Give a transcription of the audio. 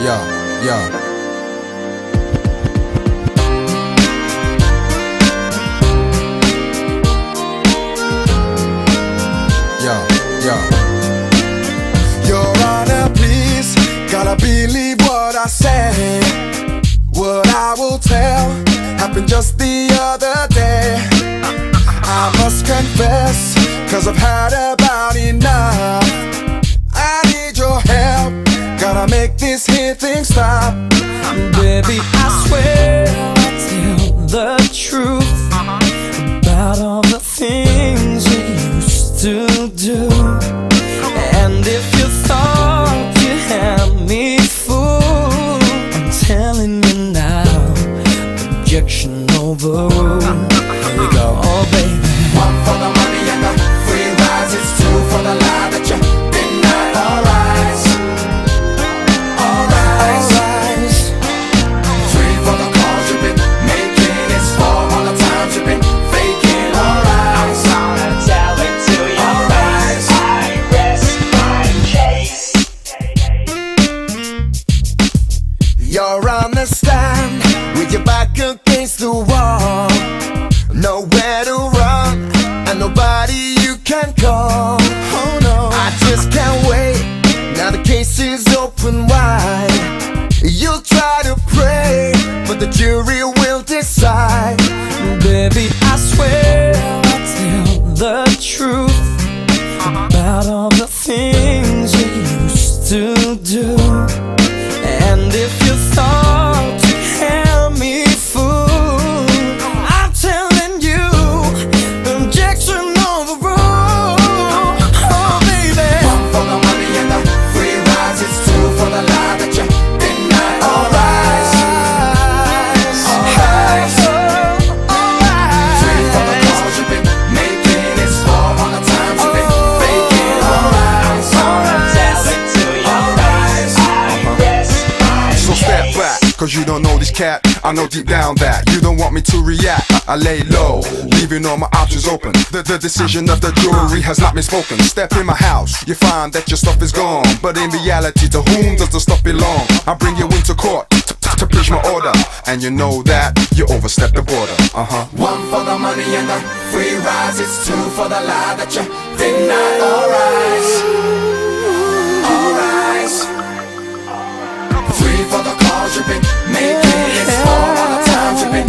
yeah, yeah. Your Honor, please, gotta believe what I say. What I will tell happened just the other day. I must confess, cause I've had about enough. I need your help, gotta make this here thing stop. Baby, I swear I'll tell the truth about all the things you used to do. And if you thought you had me fooled, I'm telling you now, objection overruled. Here we go, oh baby. One for the money and the free rides, it's two for the lie that you denied. All rise, all rise. Three for the calls you've been making, it's four all the times you've been faking. All rise, I'm gonna tell it to you. all rise. I rest my case. You're on the stand with your back against the wall, nowhere to run and nobody you can call. Oh no, I just can't wait. Now the case is open wide. You'll try to pray, but the jury will decide. Baby, I swear I'll tell the truth about all the things you used to do. And if you thought you had me fooled, I'm telling you, objection overruled. Oh baby, One for the money and the free rides, it's two for the lie that you denied. All rise, all rise. Three for the calls you've been making, it's four all the times you've been faking. All rise, I'm gonna tell it to you. all rise. I rest my So step case. back, cause you don't know this cat. I know deep down that you don't want me to react. I lay low, leaving all my options open. The decision of the jury has not been spoken. Step in my house, you find that your stuff is gone. But in reality, to whom does the stuff belong? I bring you into court to preach my order, and you know that you overstepped the border. One for the money and the free rides, it's two for the lie that you denied. All rise, all rise. Three for the calls you've been making, it's four all the times you've been